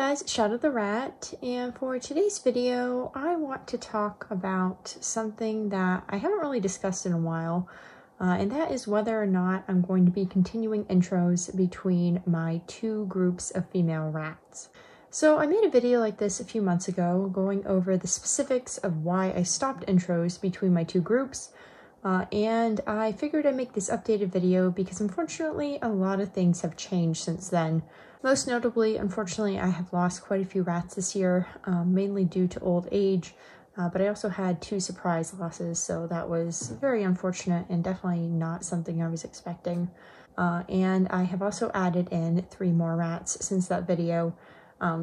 guys, Shadow the Rat, and for today's video I want to talk about something that I haven't really discussed in a while, and that is whether or not I'm going to be continuing intros between my two groups of female rats. So I made a video like this a few months ago going over the specifics of why I stopped intros between my two groups, and I figured I'd make this updated video because unfortunately a lot of things have changed since then. Most notably, unfortunately, I have lost quite a few rats this year, mainly due to old age, but I also had 2 surprise losses, so that was very unfortunate and definitely not something I was expecting. And I have also added in 3 more rats since that video,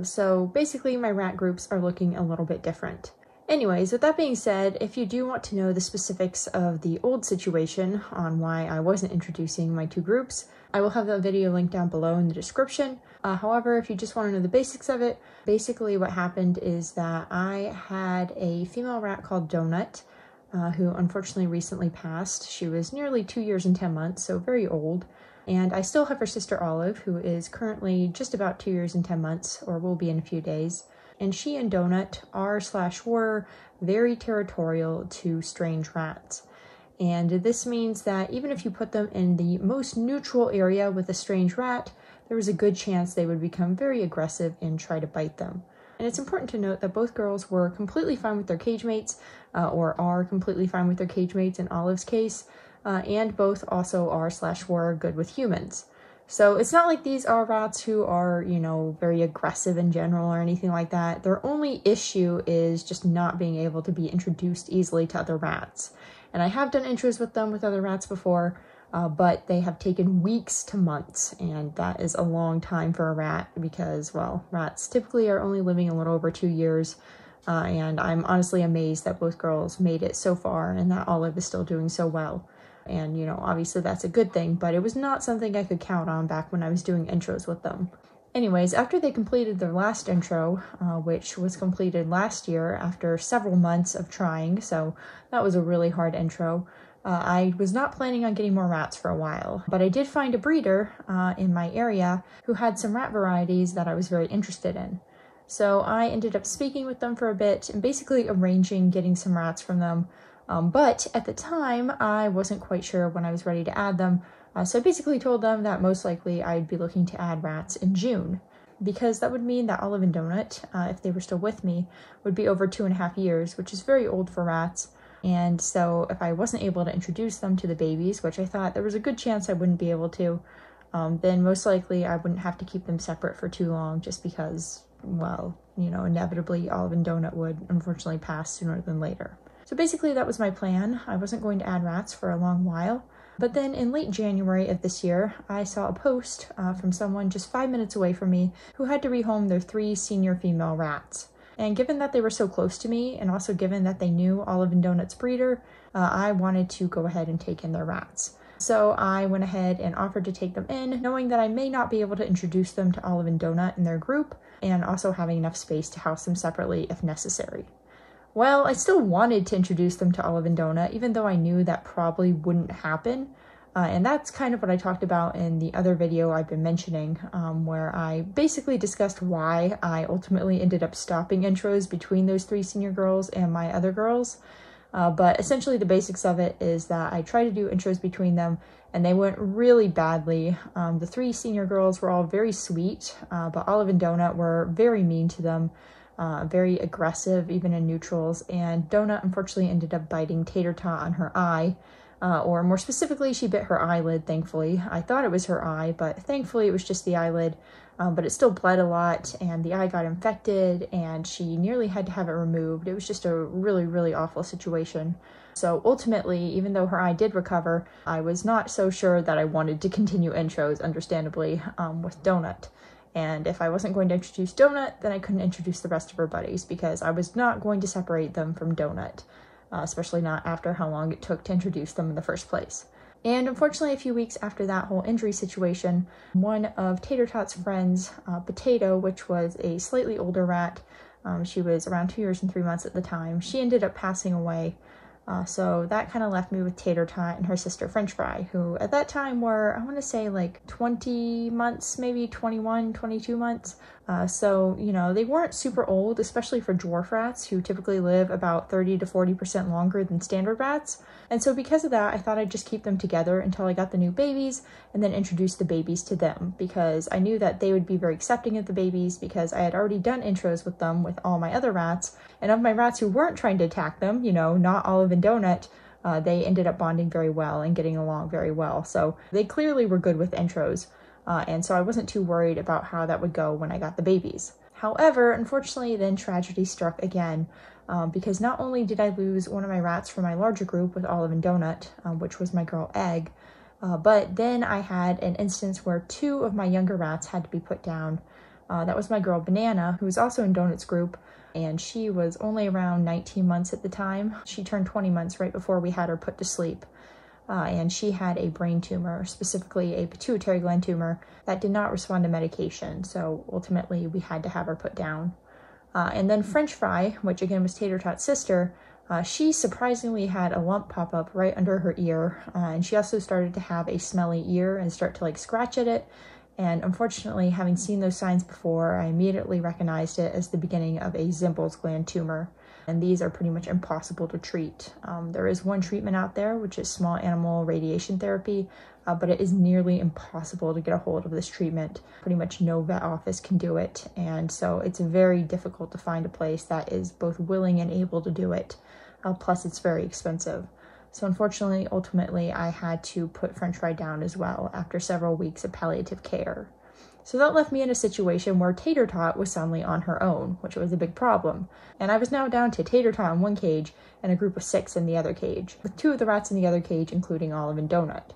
so basically my rat groups are looking a little bit different. Anyways, with that being said, if you do want to know the specifics of the old situation on why I wasn't introducing my 2 groups, I will have that video linked down below in the description. However, if you just want to know the basics of it, basically what happened is that I had a female rat called Donut, who unfortunately recently passed. She was nearly 2 years and 10 months, so very old. And I still have her sister Olive, who is currently just about 2 years and 10 months, or will be in a few days. And she and Donut are/were very territorial to strange rats. And this means that even if you put them in the most neutral area with a strange rat, there was a good chance they would become very aggressive and try to bite them. And it's important to note that both girls were completely fine with their cage mates, or are completely fine with their cage mates in Olive's case, and both also are/were good with humans. So it's not like these are rats who are, you know, very aggressive in general or anything like that. Their only issue is just not being able to be introduced easily to other rats. And I have done intros with them with other rats before, but they have taken weeks to months, and that is a long time for a rat because, well, rats typically are only living a little over 2 years, and I'm honestly amazed that both girls made it so far and that Olive is still doing so well. And, you know, obviously that's a good thing, but it was not something I could count on back when I was doing intros with them. Anyways, after they completed their last intro, which was completed last year after several months of trying, so that was a really hard intro, I was not planning on getting more rats for a while, but I did find a breeder in my area who had some rat varieties that I was very interested in. So I ended up speaking with them for a bit and basically arranging getting some rats from them. But at the time, I wasn't quite sure when I was ready to add them, so I basically told them that most likely I'd be looking to add rats in June, because that would mean that Olive and Donut, if they were still with me, would be over 2.5 years, which is very old for rats. And so if I wasn't able to introduce them to the babies, which I thought there was a good chance I wouldn't be able to, then most likely I wouldn't have to keep them separate for too long just because, well, you know, inevitably Olive and Donut would unfortunately pass sooner than later. So basically that was my plan. I wasn't going to add rats for a long while. But then in late January of this year, I saw a post from someone just 5 minutes away from me who had to rehome their 3 senior female rats. And given that they were so close to me, and also given that they knew Olive and Donut's breeder, I wanted to go ahead and take in their rats. So I went ahead and offered to take them in, knowing that I may not be able to introduce them to Olive and Donut in their group, and also having enough space to house them separately if necessary. Well, I still wanted to introduce them to Olive and Donut, even though I knew that probably wouldn't happen. And that's kind of what I talked about in the other video I've been mentioning, where I basically discussed why I ultimately ended up stopping intros between those 3 senior girls and my other girls. But essentially the basics of it is that I tried to do intros between them, and they went really badly. The 3 senior girls were all very sweet, but Olive and Donut were very mean to them. Very aggressive, even in neutrals, and Donut unfortunately ended up biting Tater Tot on her eye, or more specifically, she bit her eyelid, thankfully. I thought it was her eye, but thankfully it was just the eyelid, but it still bled a lot, and the eye got infected, and she nearly had to have it removed. It was just a really, really awful situation. So ultimately, even though her eye did recover, I was not so sure that I wanted to continue intros, understandably, with Donut. And if I wasn't going to introduce Donut, then I couldn't introduce the rest of her buddies because I was not going to separate them from Donut, especially not after how long it took to introduce them in the first place. And unfortunately, a few weeks after that whole injury situation, one of Tater Tot's friends, Potato, which was a slightly older rat, she was around 2 years and 3 months at the time, she ended up passing away. So that kind of left me with Tater Tot and her sister French Fry, who at that time were, I want to say like 20 months, maybe 21, 22 months. So, you know, they weren't super old, especially for dwarf rats, who typically live about 30 to 40% longer than standard rats. And so because of that, I thought I'd just keep them together until I got the new babies and then introduce the babies to them, because I knew that they would be very accepting of the babies because I had already done intros with them with all my other rats. And of my rats who weren't trying to attack them, you know, not Olive and Donut, they ended up bonding very well and getting along very well. So they clearly were good with intros. And so I wasn't too worried about how that would go when I got the babies. However, unfortunately, then tragedy struck again, because not only did I lose one of my rats from my larger group with Olive and Donut, which was my girl Egg, but then I had an instance where two of my younger rats had to be put down. That was my girl Banana, who was also in Donut's group, and she was only around 19 months at the time. She turned 20 months right before we had her put to sleep. And she had a brain tumor, specifically a pituitary gland tumor, that did not respond to medication. So ultimately, we had to have her put down. And then French Fry, which again was Tater Tot's sister, she surprisingly had a lump pop up right under her ear. And she also started to have a smelly ear and start to like scratch at it. And unfortunately, having seen those signs before, I immediately recognized it as the beginning of a Zimbel's gland tumor. And these are pretty much impossible to treat. There is one treatment out there, which is small animal radiation therapy, but it is nearly impossible to get a hold of this treatment. Pretty much no vet office can do it, and so it's very difficult to find a place that is both willing and able to do it, plus it's very expensive. So unfortunately, ultimately, I had to put French Fry down as well after several weeks of palliative care. So that left me in a situation where Tater Tot was suddenly on her own, which was a big problem. And I was now down to Tater Tot in one cage and a group of 6 in the other cage, with 2 of the rats in the other cage, including Olive and Donut.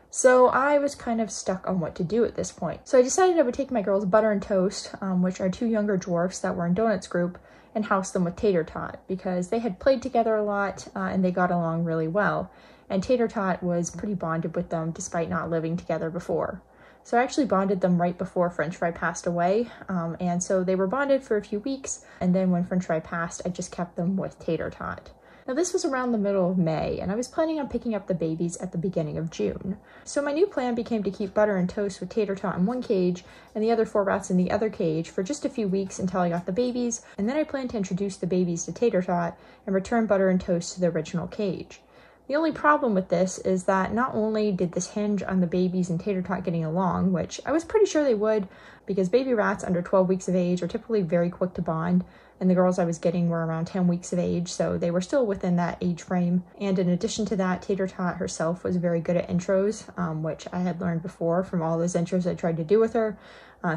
So I was kind of stuck on what to do at this point. So I decided I would take my girls Butter and Toast, which are 2 younger dwarfs that were in Donut's group, and house them with Tater Tot, because they had played together a lot and they got along really well. And Tater Tot was pretty bonded with them despite not living together before. So I actually bonded them right before French Fry passed away, and so they were bonded for a few weeks, and then when French Fry passed, I just kept them with Tater Tot. Now this was around the middle of May, and I was planning on picking up the babies at the beginning of June. So my new plan became to keep Butter and Toast with Tater Tot in one cage, and the other 4 rats in the other cage for just a few weeks until I got the babies, and then I planned to introduce the babies to Tater Tot and return Butter and Toast to the original cage. The only problem with this is that not only did this hinge on the babies and Tater Tot getting along, which I was pretty sure they would, because baby rats under 12 weeks of age are typically very quick to bond, and the girls I was getting were around 10 weeks of age, so they were still within that age frame. And in addition to that, Tater Tot herself was very good at intros, which I had learned before from all those intros I tried to do with her.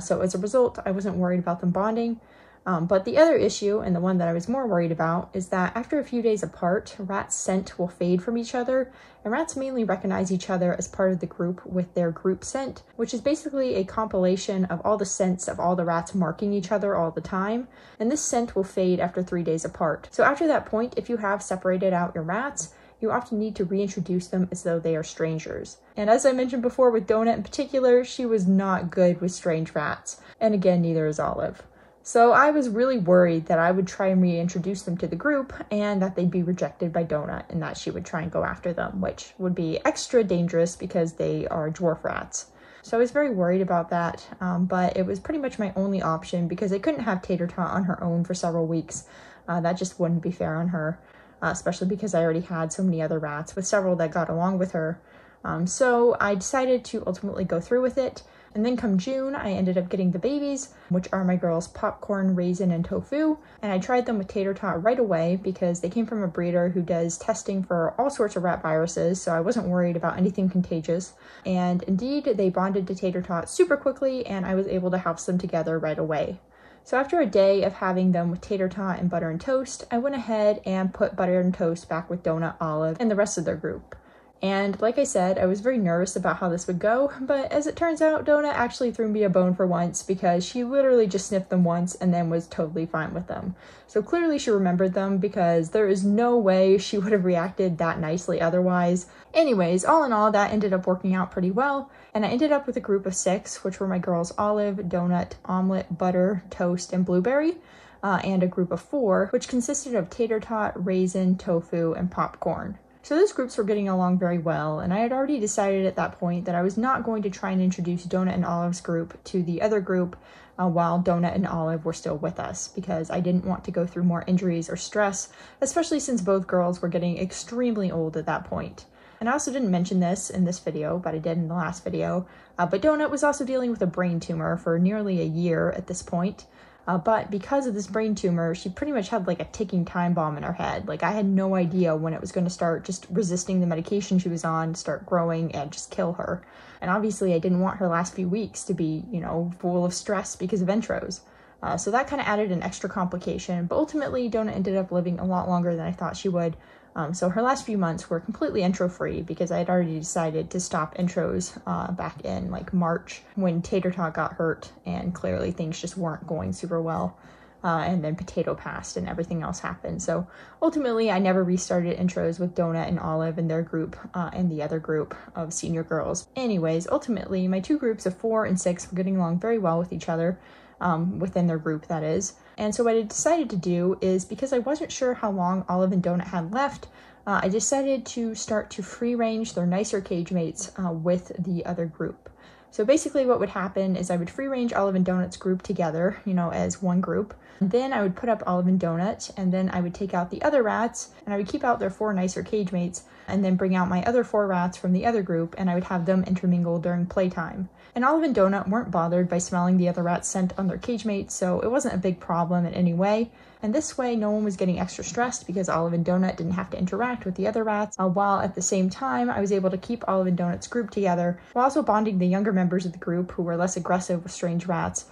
So as a result, I wasn't worried about them bonding. But the other issue, and the one that I was more worried about, is that after a few days apart, rats' scent will fade from each other, and rats mainly recognize each other as part of the group with their group scent, which is basically a compilation of all the scents of all the rats marking each other all the time, and this scent will fade after 3 days apart. So after that point, if you have separated out your rats, you often need to reintroduce them as though they are strangers. And as I mentioned before with Donut in particular, she was not good with strange rats, and again, neither is Olive. So I was really worried that I would try and reintroduce them to the group and that they'd be rejected by Donut and that she would try and go after them, which would be extra dangerous because they are dwarf rats. So I was very worried about that, but it was pretty much my only option because I couldn't have Tater Tot on her own for several weeks. That just wouldn't be fair on her, especially because I already had so many other rats with several that got along with her. So I decided to ultimately go through with it. And then come June, I ended up getting the babies, which are my girls Popcorn, Raisin, and Tofu. And I tried them with Tater Tot right away because they came from a breeder who does testing for all sorts of rat viruses, so I wasn't worried about anything contagious. And indeed, they bonded to Tater Tot super quickly, and I was able to house them together right away. So after a day of having them with Tater Tot and Butter and Toast, I went ahead and put Butter and Toast back with Donut, Olive, and the rest of their group. And like I said, I was very nervous about how this would go, but as it turns out, Donut actually threw me a bone for once because she literally just sniffed them once and then was totally fine with them. So clearly she remembered them because there is no way she would have reacted that nicely otherwise. Anyways, all in all, that ended up working out pretty well, and I ended up with a group of 6, which were my girls Olive, Donut, Omelette, Butter, Toast, and Blueberry, and a group of 4, which consisted of Tater Tot, Raisin, Tofu, and Popcorn. So those groups were getting along very well, and I had already decided at that point that I was not going to try and introduce Donut and Olive's group to the other group while Donut and Olive were still with us, because I didn't want to go through more injuries or stress, especially since both girls were getting extremely old at that point. And I also didn't mention this in this video, but I did in the last video, but Donut was also dealing with a brain tumor for nearly a year at this point. But because of this brain tumor, she pretty much had like a ticking time bomb in her head. Like, I had no idea when it was going to start just resisting the medication she was on, start growing and just kill her. And obviously I didn't want her last few weeks to be, you know, full of stress because of intros. So that kind of added an extra complication, but ultimately Donut ended up living a lot longer than I thought she would. So her last few months were completely intro-free because I had already decided to stop intros back in like March when Tater Tot got hurt and clearly things just weren't going super well. And then Potato passed and everything else happened. So ultimately I never restarted intros with Donut and Olive and their group and the other group of senior girls. Anyways, ultimately my two groups of 4 and 6 were getting along very well with each other. Within their group, that is. And so what I decided to do is, because I wasn't sure how long Olive and Donut had left, I decided to start to free range their nicer cage mates with the other group. So basically what would happen is I would free range Olive and Donut's group together, you know, as one group. Then I would put up Olive and Donut, and then I would take out the other rats, and I would keep out their 4 nicer cage mates, and then bring out my other 4 rats from the other group, and I would have them intermingle during playtime. And Olive and Donut weren't bothered by smelling the other rat's scent on their cage mates, so it wasn't a big problem in any way. And this way, no one was getting extra stressed because Olive and Donut didn't have to interact with the other rats, while at the same time, I was able to keep Olive and Donut's group together, while also bonding the younger members of the group who were less aggressive with strange rats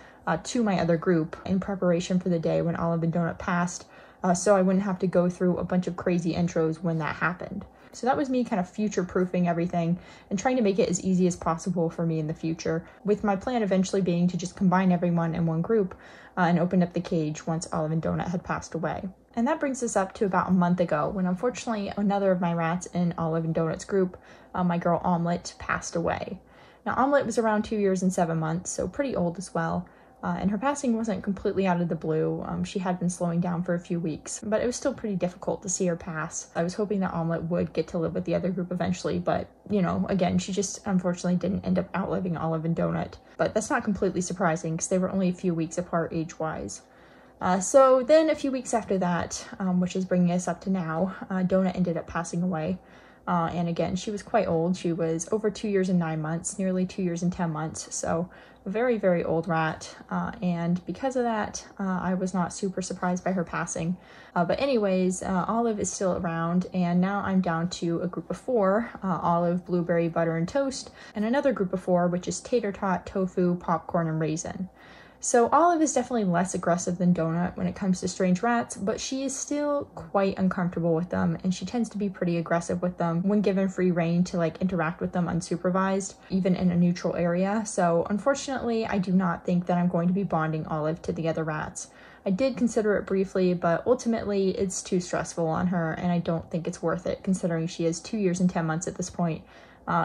to my other group in preparation for the day when Olive and Donut passed, so I wouldn't have to go through a bunch of crazy intros when that happened. So that was me kind of future-proofing everything and trying to make it as easy as possible for me in the future, with my plan eventually being to just combine everyone in one group and open up the cage once Olive and Donut had passed away. And that brings us up to about a month ago, when unfortunately another of my rats in Olive and Donut's group, my girl Omelette, passed away. Now Omelette was around 2 years and 7 months, so pretty old as well. And her passing wasn't completely out of the blue. She had been slowing down for a few weeks, but it was still pretty difficult to see her pass. I was hoping that Omelette would get to live with the other group eventually, but, you know, again, she just unfortunately didn't end up outliving Olive and Donut. But that's not completely surprising because they were only a few weeks apart age-wise. So then a few weeks after that, which is bringing us up to now, Donut ended up passing away. And again, she was quite old. She was over 2 years and 9 months, nearly 2 years and 10 months. So a very, very old rat. And because of that, I was not super surprised by her passing. But anyways, Olive is still around. And now I'm down to a group of 4, Olive, Blueberry, Butter, and Toast. And another group of 4, which is Tater Tot, Tofu, Popcorn, and Raisin. So Olive is definitely less aggressive than Donut when it comes to strange rats, but she is still quite uncomfortable with them, and she tends to be pretty aggressive with them when given free rein to like interact with them unsupervised, even in a neutral area. So unfortunately, I do not think that I'm going to be bonding Olive to the other rats. I did consider it briefly, but ultimately it's too stressful on her, and I don't think it's worth it considering she is 2 years and 10 months at this point.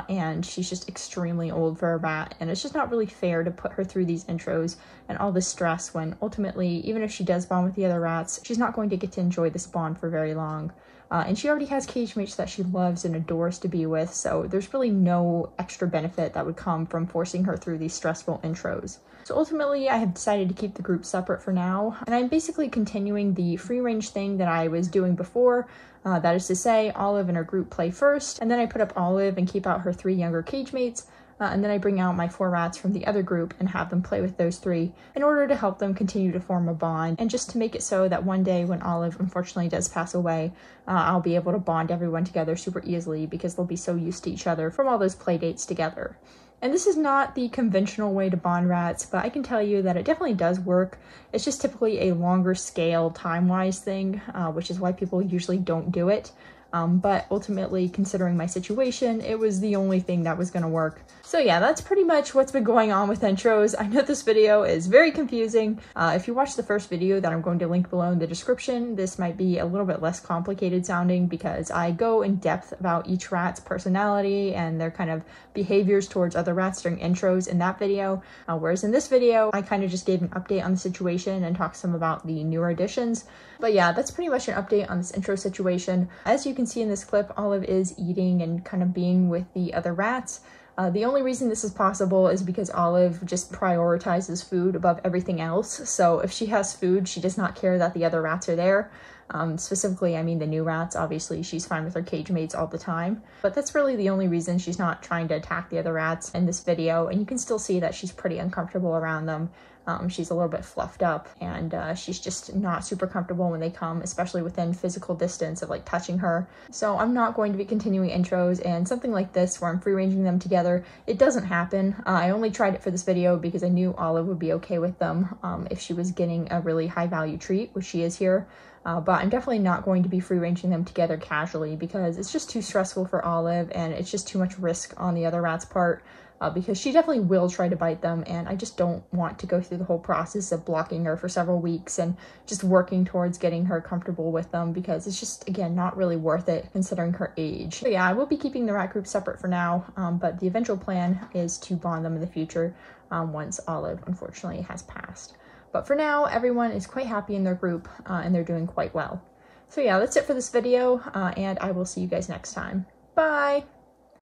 And she's just extremely old for a rat, and it's just not really fair to put her through these intros and all this stress when ultimately, even if she does bond with the other rats, she's not going to get to enjoy this bond for very long. And she already has cage mates that she loves and adores to be with, so there's really no extra benefit that would come from forcing her through these stressful intros. So ultimately, I have decided to keep the group separate for now, and I'm basically continuing the free range thing that I was doing before. That is to say, Olive and her group play first, and then I put up Olive and keep out her 3 younger cage mates, and then I bring out my 4 rats from the other group and have them play with those 3 in order to help them continue to form a bond, and just to make it so that one day when Olive unfortunately does pass away, I'll be able to bond everyone together super easily because they'll be so used to each other from all those play dates together. And this is not the conventional way to bond rats, but I can tell you that it definitely does work. It's just typically a longer scale time-wise thing, which is why people usually don't do it. But ultimately, considering my situation, it was the only thing that was going to work. So yeah, that's pretty much what's been going on with intros. I know this video is very confusing. If you watched the first video that I'm going to link below in the description, this might be a little bit less complicated sounding because I go in depth about each rat's personality and their kind of behaviors towards other rats during intros in that video. Whereas in this video, I kind of just gave an update on the situation and talked some about the newer additions. But yeah, that's pretty much an update on this intro situation. As you can see in this clip, Olive is eating and kind of being with the other rats. The only reason this is possible is because Olive just prioritizes food above everything else. So if she has food, she does not care that the other rats are there. Specifically, I mean the new rats. Obviously, she's fine with her cage mates all the time. But that's really the only reason she's not trying to attack the other rats in this video. And you can still see that she's pretty uncomfortable around them. She's a little bit fluffed up, and she's just not super comfortable when they come, especially within physical distance of like touching her. So I'm not going to be continuing intros, and something like this where I'm free ranging them together, it doesn't happen. I only tried it for this video because I knew Olive would be okay with them if she was getting a really high value treat, which she is here. But I'm definitely not going to be free ranging them together casually because it's just too stressful for Olive, and it's just too much risk on the other rat's part. Because she definitely will try to bite them, and I just don't want to go through the whole process of blocking her for several weeks and just working towards getting her comfortable with them, because it's just, again, not really worth it considering her age. So yeah, I will be keeping the rat group separate for now, but the eventual plan is to bond them in the future once Olive, unfortunately, has passed. But for now, everyone is quite happy in their group, and they're doing quite well. So yeah, that's it for this video, and I will see you guys next time. Bye!